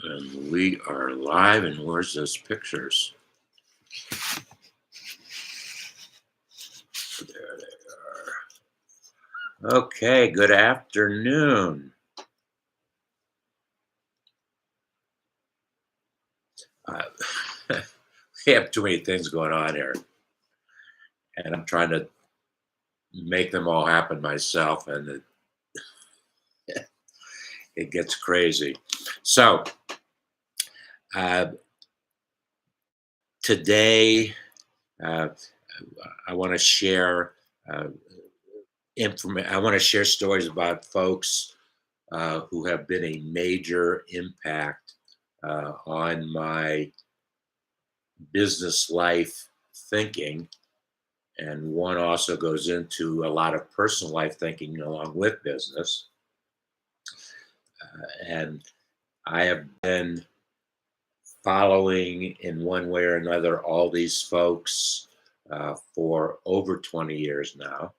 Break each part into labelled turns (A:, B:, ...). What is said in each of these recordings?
A: And we are live, and where's those pictures? There they are. Okay, good afternoon. We have too many things going on here, and I'm trying to make them all happen myself, and it gets crazy. So, uh, today, uh, I want to share I want to share stories about folks who have been a major impact on my business life thinking. And one also goes into a lot of personal life thinking along with business. And I have been following in one way or another all these folks for over 20 years now.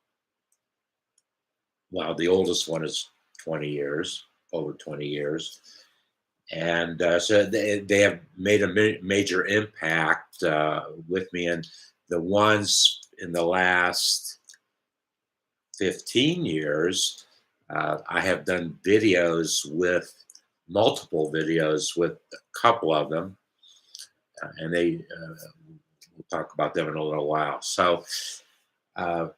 A: Well, the oldest one is 20 years, over 20 years. And so they have made a major impact with me. And the ones in the last 15 years, I have done multiple videos with a couple of them. And we'll talk about them in a little while. So I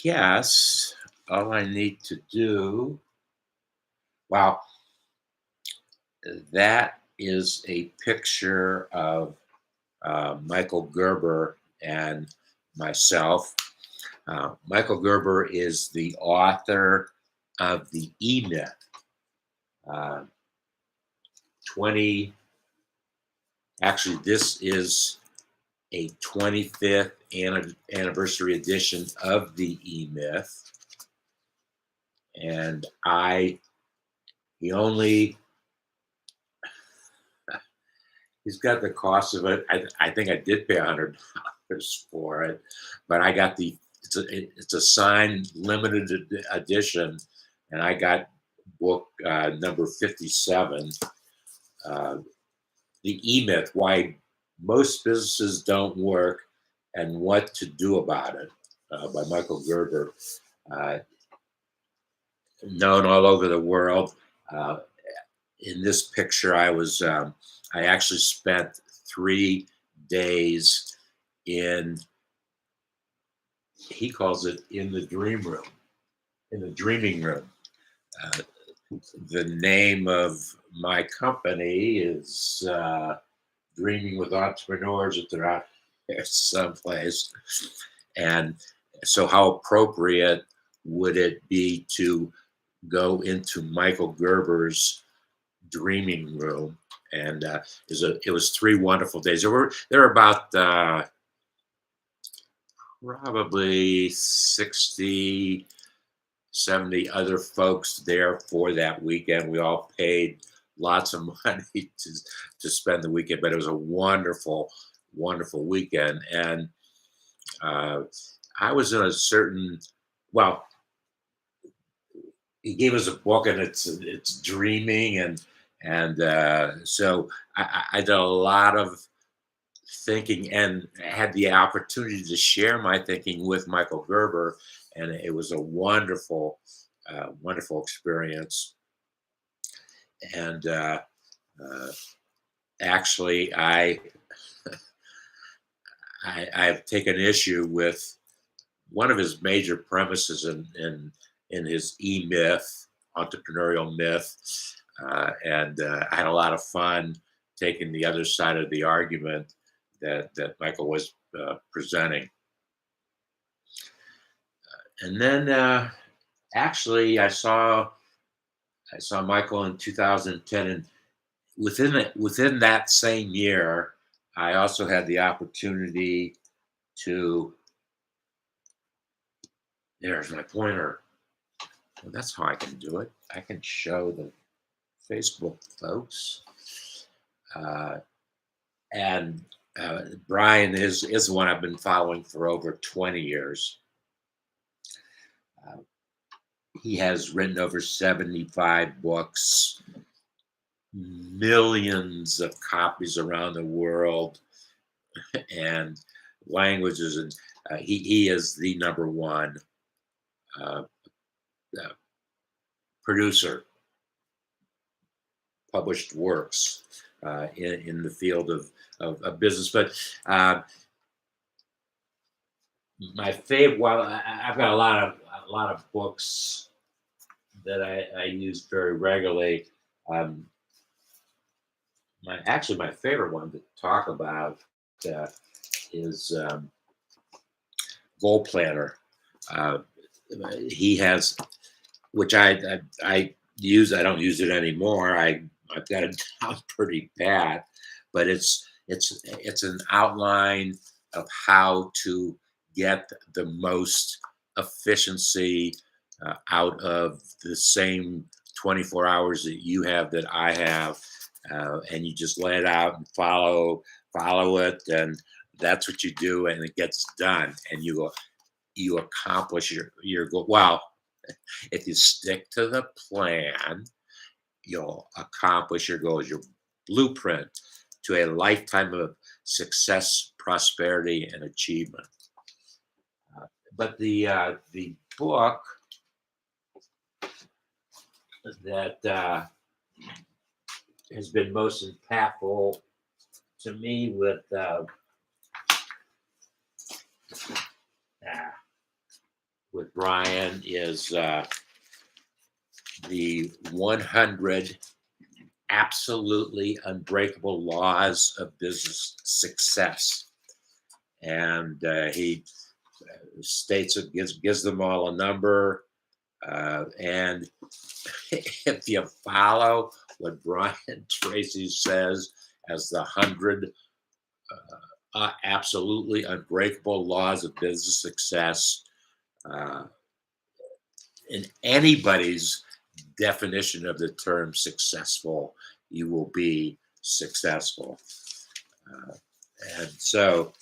A: guess all I need to do, wow, that is a picture of Michael Gerber and myself. Michael Gerber is the author of the E-Myth. 20, actually, this is a 25th anniversary edition of the E-Myth. And he's got the cost of it. I think I did pay $100 for it, but I got it's a signed limited edition, and I got book number 57, The E-Myth: Why Most Businesses Don't Work and What to Do About It, by Michael Gerber, known all over the world. In this picture, I actually spent 3 days he calls it in the dreaming room. The name of my company is Dreaming with Entrepreneurs, if they're out there someplace. And so how appropriate would it be to go into Michael Gerber's dreaming room? And it was 3 wonderful days. There were about probably 60, 70 other folks there for that weekend. We all paid lots of money to spend the weekend, but it was a wonderful, wonderful weekend. And I was in he gave us a book, and it's dreaming, and so I did a lot of thinking and had the opportunity to share my thinking with Michael Gerber, and it was a wonderful, wonderful experience. And actually, I've taken issue with one of his major premises in his E-Myth, entrepreneurial myth, and I had a lot of fun taking the other side of the argument that Michael was presenting. And then actually, I saw Michael in 2010, and within that same year, I also had the opportunity to. There's my pointer. Well, that's how I can do it. I can show the Facebook folks. And Brian is the one I've been following for over 20 years. He has written over 75 books. millions of copies around the world and languages, and he is the number one uh, uh, producer, published works in the field of business. But uh, my favorite, well, I've got a lot of books that I use very regularly. Um, my favorite one to talk about uh, is Goal Planner. Uh, he has, which I use. I don't use it anymore. I've got it down pretty bad, but it's an outline of how to get the most efficiency out of the same 24 hours that you have that I have, and you just lay it out and follow it, and that's what you do, and it gets done, and you accomplish your goal. Well, if you stick to the plan, you'll accomplish your goals, your blueprint to a lifetime of success, prosperity, and achievement. But the book that has been most impactful to me with Brian is the 100 absolutely unbreakable laws of business success, and he states it, gives them all a number, and if you follow what Brian Tracy says as the 100 absolutely unbreakable laws of business success, uh, in anybody's definition of the term successful, you will be successful. Uh, and so,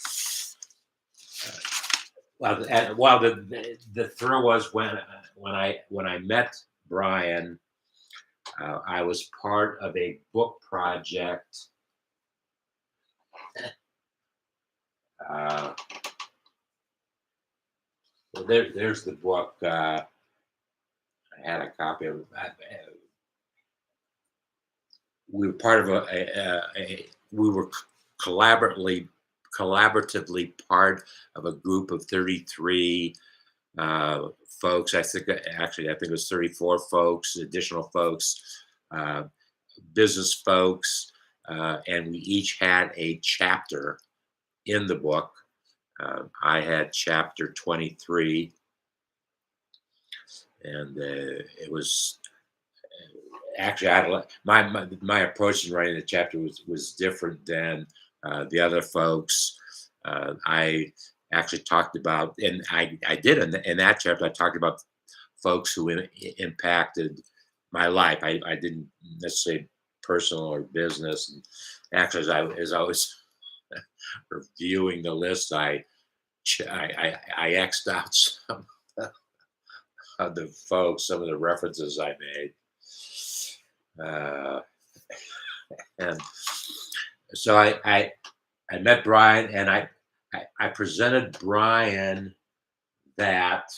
A: while the thrill was when I met Brian, I was part of a book project. Uh, well, there's the book. I had a copy of it. We were part of we were collaboratively part of a group of 33 folks. I think it was 34 folks, additional folks, uh, business folks, and we each had a chapter in the book. I had chapter 23, and it was actually my approach in writing the chapter was different than the other folks. I actually talked about, and I did in that chapter. I talked about folks who impacted my life. I didn't necessarily personal or business. And actually, as I was reviewing the list, I X'd out some of the folks, some of the references I made. And so I met Brian, and I presented Brian that,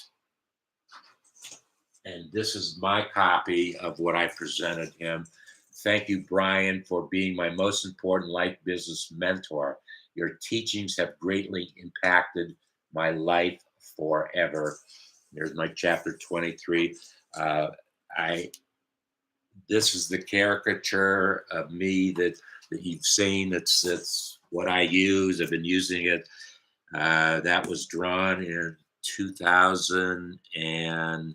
A: and this is my copy of what I presented him. Thank you, Brian, for being my most important life business mentor. Your teachings have greatly impacted my life forever. There's my chapter 23. This is the caricature of me that you've seen. It's what I use. I've been using it. That was drawn in 2000 and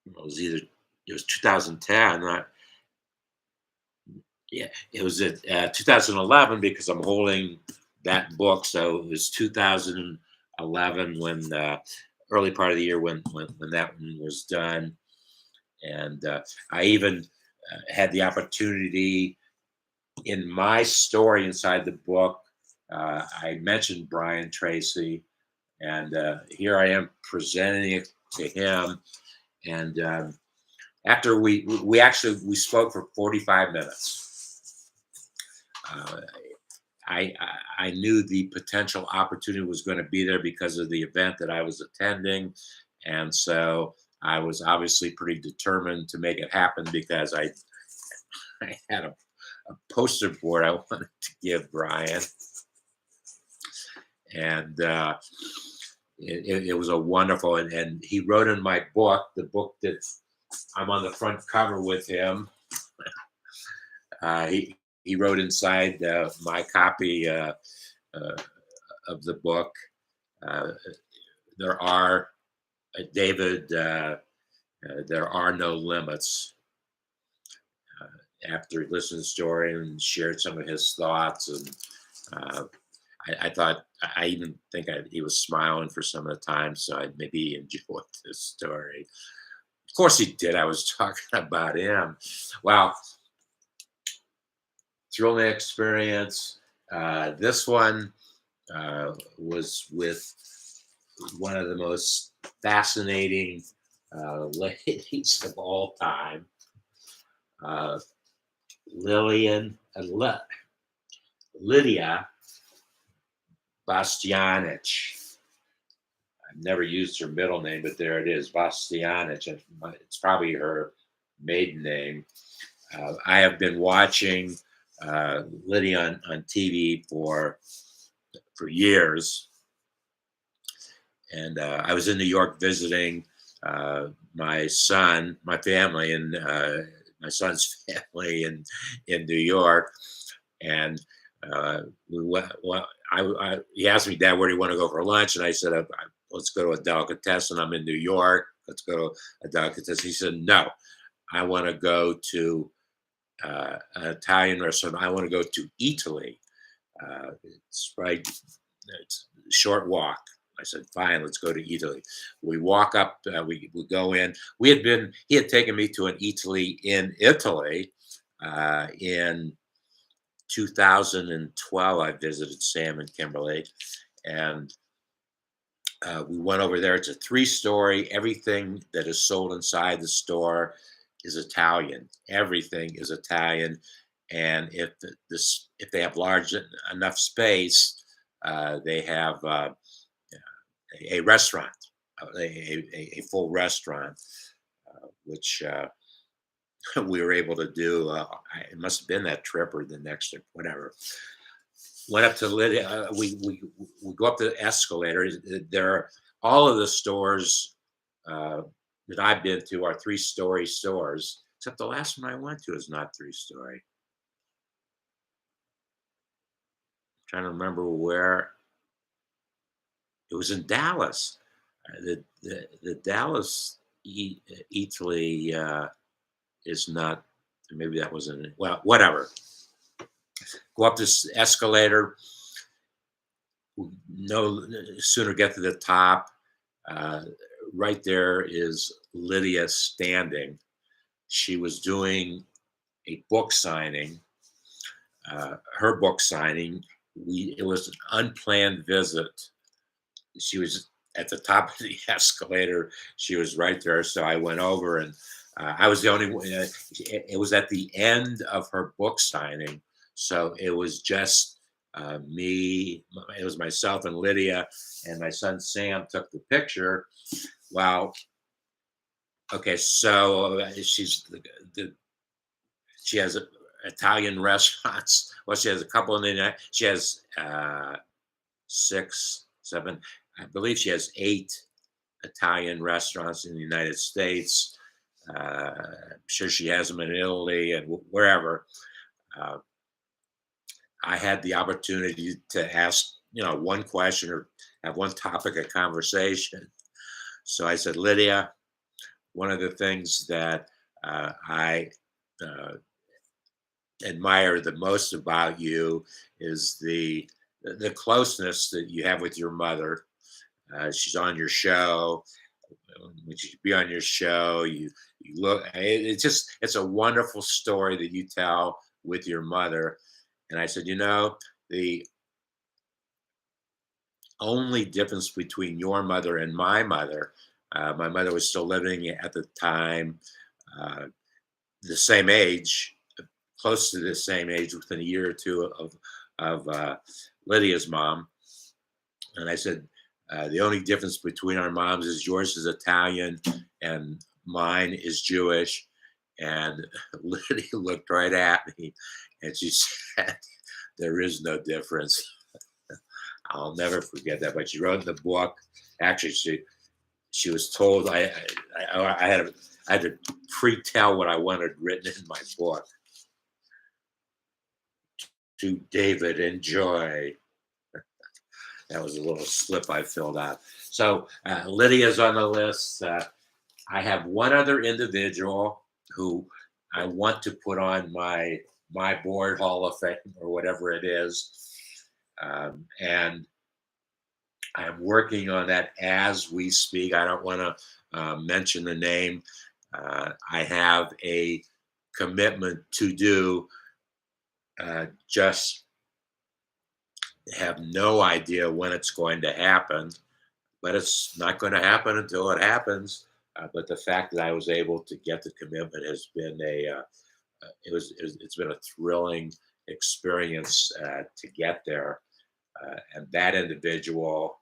A: it was 2010. Yeah, it was at 2011 because I'm holding that book. So it was 2011 when early part of the year when that one was done, and I even had the opportunity in my story inside the book. I mentioned Brian Tracy, and here I am presenting it to him, and After we spoke for 45 minutes. Uh, I knew the potential opportunity was going to be there because of the event that I was attending, and so I was obviously pretty determined to make it happen because I had a poster board I wanted to give Brian, and it was a wonderful, and he wrote in my book, the book that I'm on the front cover with him. He wrote inside my copy uh, of the book. Uh, there are David. There are no limits. After he listened to the story and shared some of his thoughts, and uh, I thought I even think he was smiling for some of the time, so I maybe enjoyed this story. Of course, he did. I was talking about him. Wow, thrilling experience. This one was with one of the most fascinating ladies of all time, uh, Lillian Lydia Bastianich. I've never used her middle name, but there it is, Bastianich. It's probably her maiden name. I have been watching Lydia on TV for years, and I was in New York visiting my family, and my son's family in New York, and we went. Well, he asked me, Dad, where do you want to go for lunch? And I said, let's go to a delicatessen. I'm in New York. Let's go to a delicatessen. He said, no, I want to go to an Italian restaurant. I want to go to Italy. It's right. It's a short walk. I said, fine, let's go to Italy. We walk up, we go in. He had taken me to an Italy in Italy in 2012. I visited Sam and Kimberly, and we went over there. It's a 3-story. Everything that is sold inside the store is Italian. Everything is Italian, and if they have large enough space, they have a restaurant, a full restaurant, which we were able to do. It must have been that trip or the next trip, whatever. Went up to Lydia. We go up the escalator. There are all of the stores that I've been to are 3-story stores, except the last one I went to is not 3-story. Trying to remember where it was in Dallas. The Dallas Italy is not. Maybe that wasn't. Well, whatever. Go up this escalator. No sooner get to the top. Right there is Lydia standing. She was doing a book signing. Her book signing. It was an unplanned visit. She was at the top of the escalator. She was right there, so I went over, and I was the only one. It was at the end of her book signing, so it was just me. It was myself and Lydia, and my son Sam took the picture. Well, okay, so she has Italian restaurants. Well, she has a couple in the She has 6, 7. I believe she has 8 Italian restaurants in the United States. I'm sure she has them in Italy and wherever. Uh, I had the opportunity to ask, one question or have one topic of conversation. So I said, Lydia, one of the things that I admire the most about you is the closeness that you have with your mother. She's on your show. When she be on your show, you look. It's a wonderful story that you tell with your mother. And I said, the only difference between your mother and my mother was still living at the time. uh, the same age, close to the same age, within a year or two of Lydia's mom. And I said, the only difference between our moms is yours is Italian and mine is Jewish. And Lydia looked right at me and she said, there is no difference. I'll never forget that. But she wrote in the book, actually, she was told I had to pre-tell what I wanted written in my book. To David, enjoy. That was a little slip I filled out. So Lydia's on the list. I have one other individual who I want to put on my board Hall of Fame or whatever it is, and I'm working on that as we speak. I don't want to mention the name. I have a commitment to do. Just have no idea when it's going to happen, but it's not going to happen until it happens. But the fact that I was able to get the commitment has been it's been a thrilling experience to get there. And that individual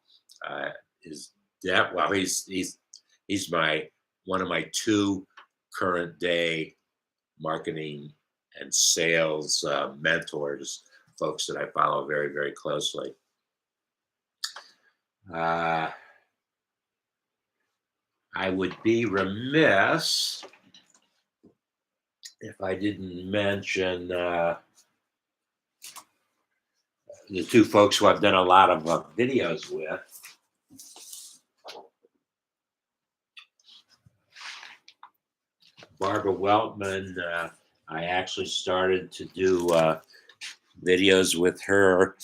A: is that well, he's my one of my two current day marketing and sales mentors, folks that I follow very, very closely. I would be remiss if I didn't mention the two folks who I've done a lot of videos with. Barbara Weltman, I actually started to do videos with her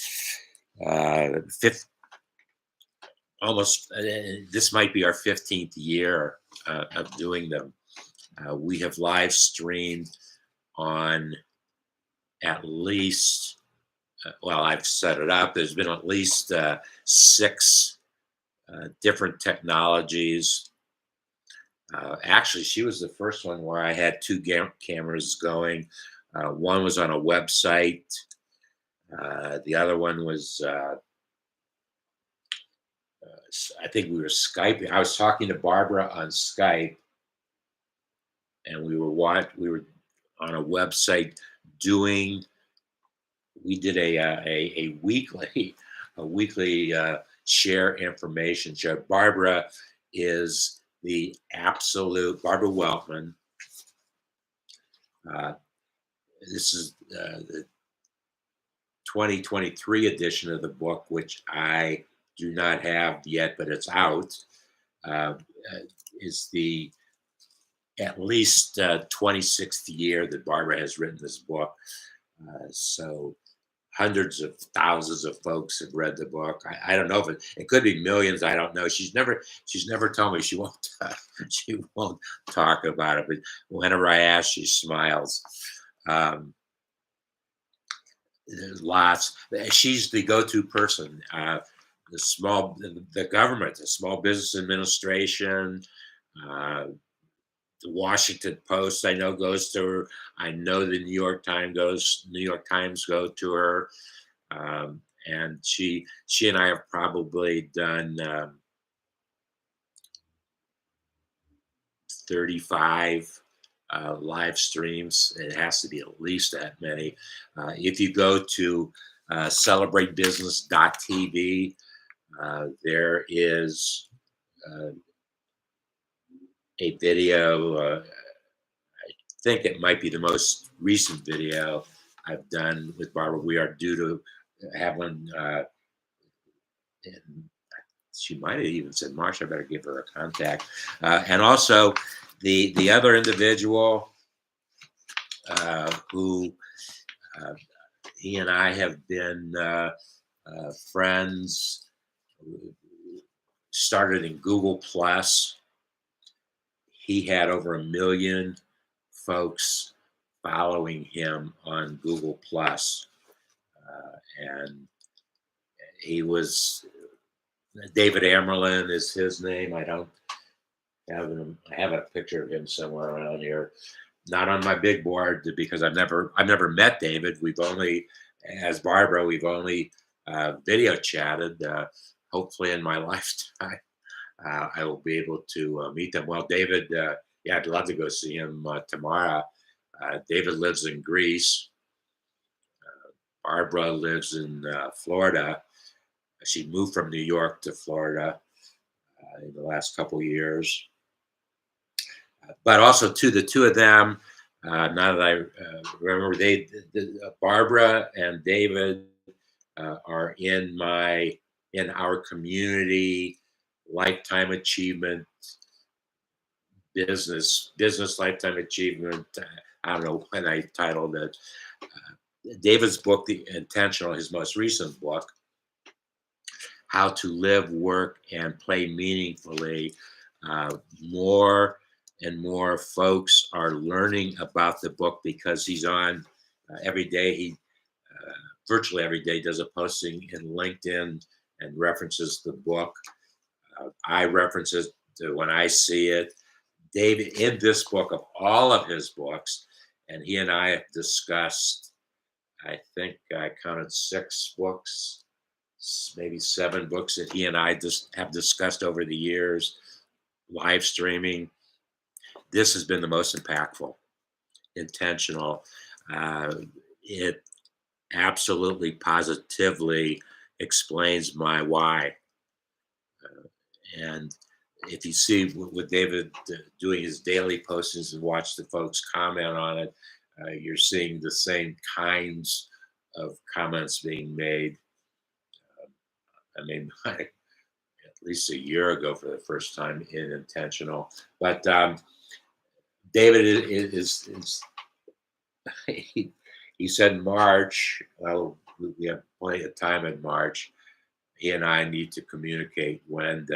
A: this might be our 15th year of doing them. We have live streamed on at least, I've set it up. There's been at least 6 different technologies. Actually, she was the first one where I had 2 cameras going. One was on a website. The other one was, I think we were Skyping. I was talking to Barbara on Skype, and we were on a website doing. We did a weekly share information show. Barbara is the absolute Barbara Weltman. This is the 2023 edition of the book, which I do not have yet, but it's out. Is the at least 26th year that Barbara has written this book. So hundreds of thousands of folks have read the book. I don't know if it could be millions. I don't know. She's never told me she won't talk about it. But whenever I ask, she smiles. There's lots. She's the go-to person. The government, the Small Business Administration, the Washington Post, I know goes to her. I know the New York Times go to her, and she and I have probably done 35 live streams. It has to be at least that many. If you go to celebratebusiness.tv, there is a video. I think it might be the most recent video I've done with Barbara. We are due to have one. And she might have even said, "Marsh, I better give her a contact." And also, the other individual who he and I have been friends. Started in Google Plus. He had over 1 million folks following him on Google Plus, and he was David Amerlin is his name. I don't I have a picture of him somewhere around here. Not on my big board because I've never met David. We've only, as Barbara, we've only video chatted. Hopefully, in my lifetime, I will be able to meet them. Well, David, yeah, I'd love to go see him tomorrow. David lives in Greece. Barbara lives in Florida. She moved from New York to Florida in the last couple years. But also, to the two of them, now that I remember, Barbara and David are in our community lifetime achievement business lifetime achievement. I don't know when I titled it. David's book, The Intentional, his most recent book, How to Live, Work, and Play Meaningfully. More and more folks are learning about the book because he's on every day. He virtually every day does a posting in LinkedIn and references the book. I reference it when I see it. David, in this book, of all of his books, and he and I have discussed, I think I counted 6 books, maybe 7 books that he and I just have discussed over the years, live streaming. This has been the most impactful, intentional. It absolutely, positively explains my why. And if you see with David doing his daily postings and watch the folks comment on it, you're seeing the same kinds of comments being made. I mean, at least a year ago for the first time in Intentional. But David is he said in March, well, we have plenty of time in March. He and I need to communicate when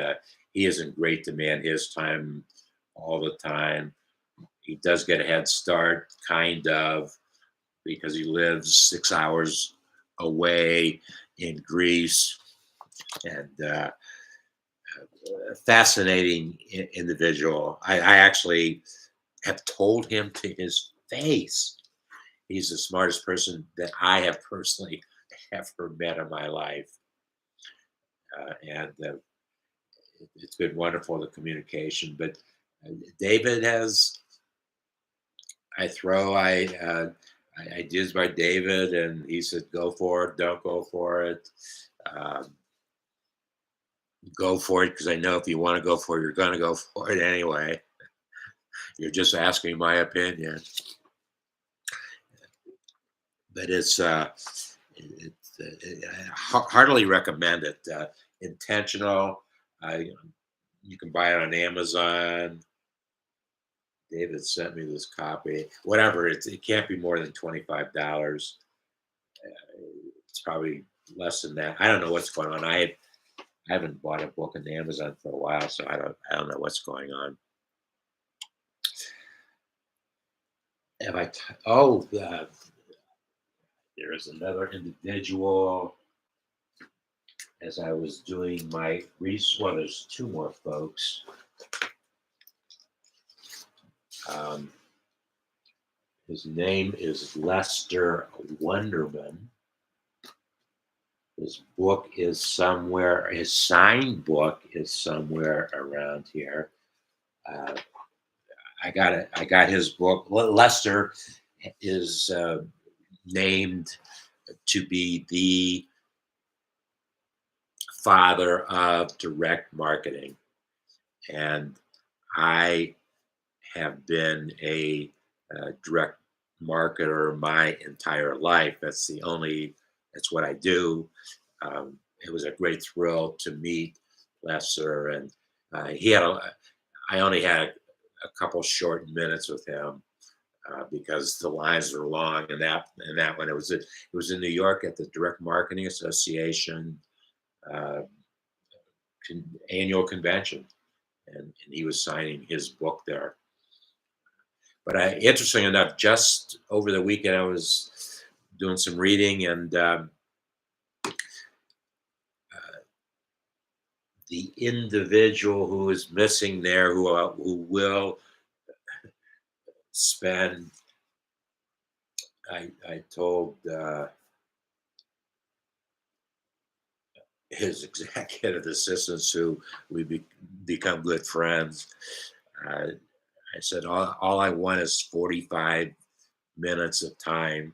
A: he isn't great to man his time all the time. He does get a head start, kind of, because he lives 6 hours away in Greece, and fascinating individual. I actually have told him to his face, he's the smartest person that I have personally ever met in my life. And it's been wonderful, the communication. But David has, I throw ideas by David, and he said, "Go for it, don't go for it. Um, go for it because I know if you want to go for it, you're going to go for it anyway. You're just asking my opinion." But I heartily recommend it. Intentional. You can buy it on Amazon. David sent me this copy. Whatever, it can't be more than $25. It's probably less than that. I don't know what's going on. I haven't bought a book on Amazon for a while, so I don't know what's going on. Have I? There is another individual. As I was doing my research, well, there's 2 more folks. His name is Lester Wonderman. His book is somewhere, his signed book is somewhere around here. I got his book. Lester is named to be the father of direct marketing. And I have been a direct marketer my entire life. That's what I do. It was a great thrill to meet Lester, and I only had a couple short minutes with him because the lines were long, and that one it was in New York at the Direct Marketing Association annual convention, and he was signing his book there. But interesting enough, just over the weekend, I was doing some reading, and the individual who is missing there, who will spend. I told his executive assistants, who become good friends. Uh, I said, all I want is 45 minutes of time.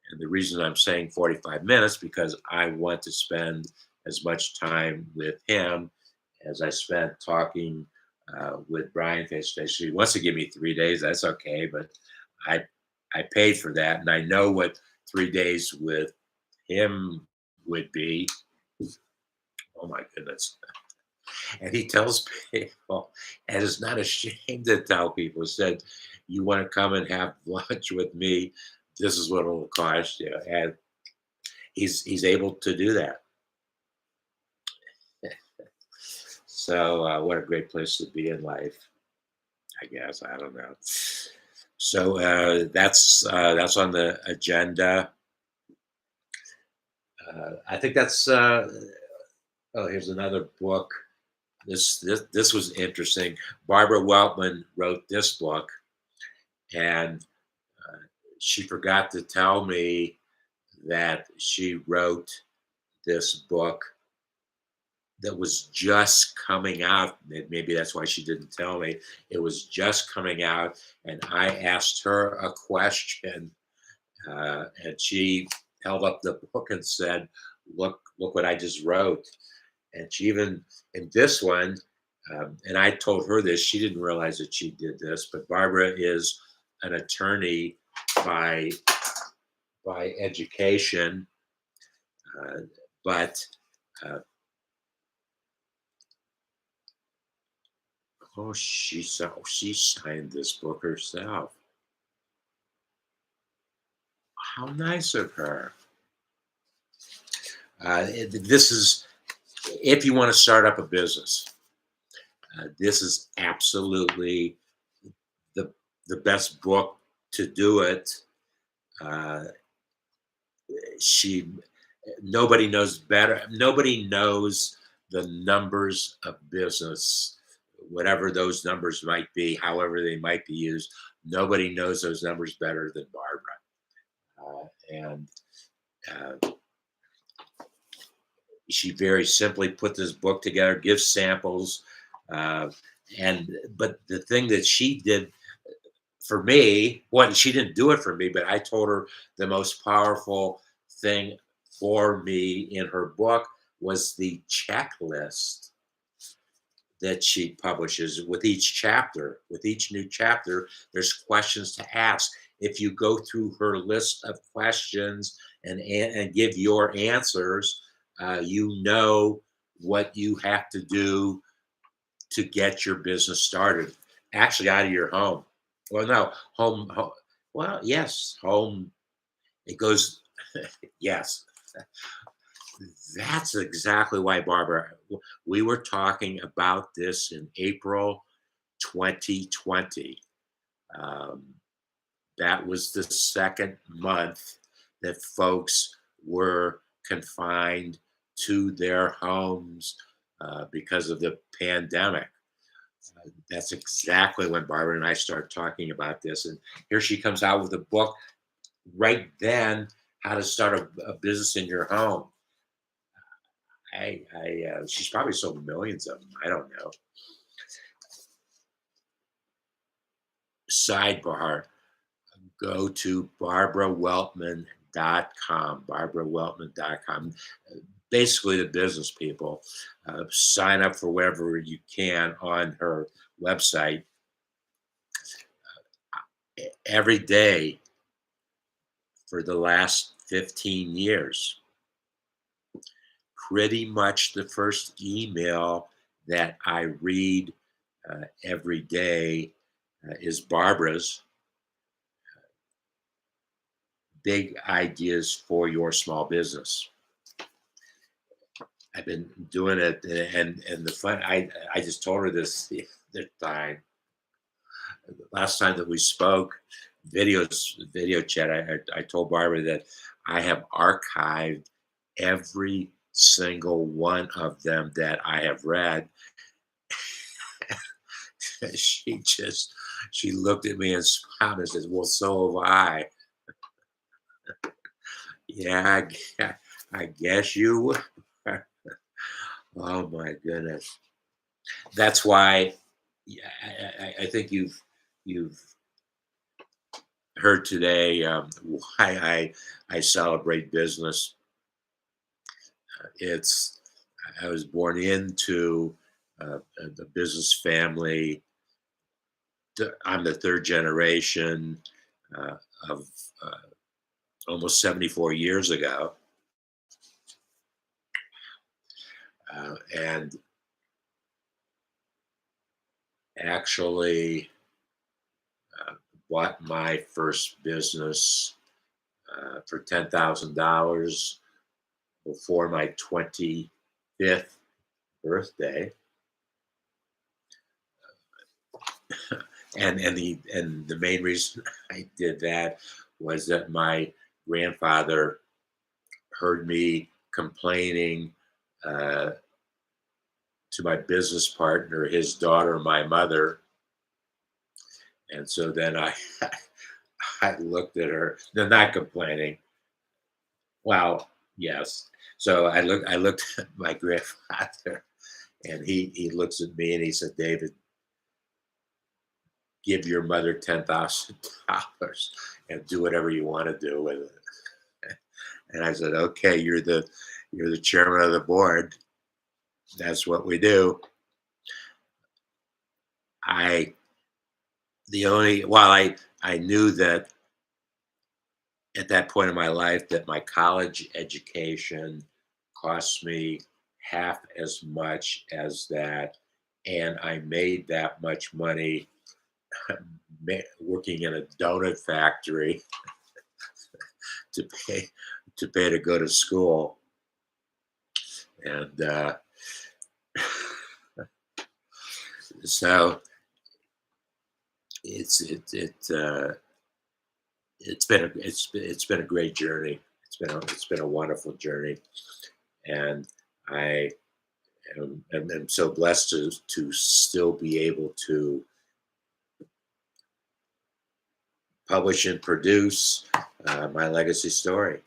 A: And the reason I'm saying 45 minutes, because I want to spend as much time with him as I spent talking with Brian face to face. He wants to give me 3 days. That's okay, but I I paid for that, and I know what 3 days with him would be. Oh my goodness! And he tells people, and is not ashamed to tell people, said, "You want to come and have lunch with me? This is what it'll cost you." And he's able to do that. So what a great place to be in life, I guess. I don't know. So that's on the agenda. I think that's. Oh, here's another book. This was interesting. Barbara Weltman wrote this book, and uh, she forgot to tell me that she wrote this book that was just coming out. Maybe that's why she didn't tell me. It was just coming out, and I asked her a question, and she held up the book and said, look what I just wrote." And she even, in this one, and I told her this, she didn't realize that she did this, but Barbara is an attorney by education, uh, but uh, she signed this book herself. How nice of her. This is, if you want to start up a business, this is absolutely the the best book to do it. Uh, she Nobody knows better. Nobody knows the numbers of business, whatever those numbers might be, however they might be used. Nobody knows those numbers better than Barbara. And she very simply put this book together, gives samples, uh, and but the thing that she did for me, what she didn't do it for me, but I told her the most powerful thing for me in her book was the checklist that she publishes with each chapter. With each new chapter, there's questions to ask. If you go through her list of questions and give your answers, you know what you have to do to get your business started, actually out of your home. Well, no, home. Well, yes, home. It goes, yes. That's exactly why, Barbara, we were talking about this in April 2020. Um, that was the second month that folks were confined to their homes because of the pandemic. That's exactly when Barbara and I started talking about this. And here she comes out with a book right then, how to start a business in your home. She's probably sold millions of them. I don't know. Sidebar, go to barbaraweltman.com, barbaraweltman.com. Basically, the business people sign up for whatever you can on her website. Every day for the last 15 years, pretty much the first email that I read every day is Barbara's big ideas for your small business. I've been doing it, and the fun. I just told her this the time. Last time that we spoke, video chat. I told Barbara that I have archived every single one of them that I have read. she just she looked at me and smiled and says, "Well, so have I." Yeah, I guess you would. Oh my goodness. That's why, yeah, I think you've heard today, why I celebrate business. It's I was born into the business family. I'm the third generation uh, of almost 74 years ago, and actually uh, bought my first business for $10,000 before my 25th birthday. And the main reason I did that was that my grandfather heard me complaining uh, to my business partner, his daughter, my mother, and so then I I looked at her. No, not complaining. Well, yes. So I looked at my grandfather, and he looks at me and he said, "David, give your mother $10,000 and do whatever you want to do with it." And I said, "Okay, you're the chairman of the board. That's what we do." I the only While I knew that at that point in my life that my college education cost me half as much as that, and I made that much money working in a donut factory to pay to go to school. And so it's it's been a great journey. It's been a wonderful journey, and I am so blessed to still be able to publish and produce my legacy story.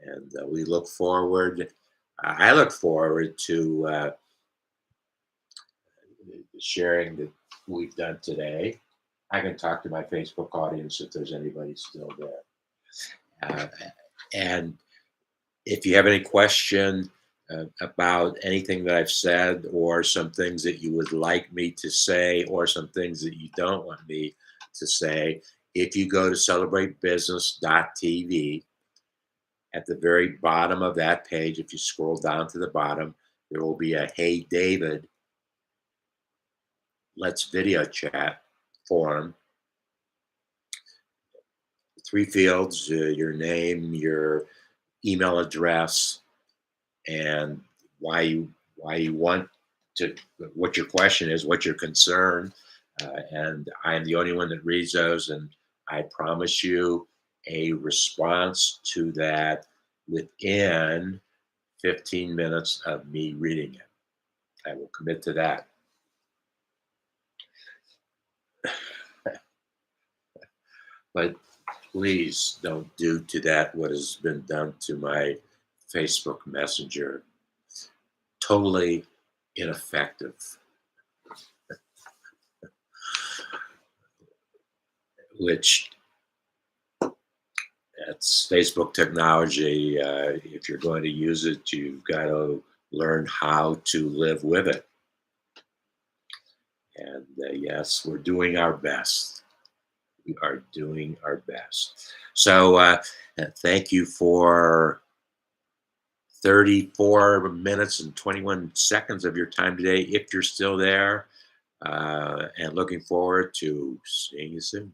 A: And we look forward. I look forward to sharing that we've done today. I can talk to my Facebook audience if there's anybody still there. Uh, and if you have any question about anything that I've said, or some things that you would like me to say, or some things that you don't want me to say, if you go to celebratebusiness.tv, at the very bottom of that page, if you scroll down to the bottom, there will be a "Hey David, let's video chat" form. 3 fields: your name, your email address, and why you want to, what your question is, what your concern. And I am the only one that reads those, and I promise you a response to that within 15 minutes of me reading it. I will commit to that. But please don't do to that what has been done to my Facebook Messenger. Totally ineffective. Which, that's Facebook technology. If you're going to use it, you've got to learn how to live with it. And yes, we're doing our best. We are doing our best. So thank you for 34 minutes and 21 seconds of your time today, if you're still there. And looking forward to seeing you soon.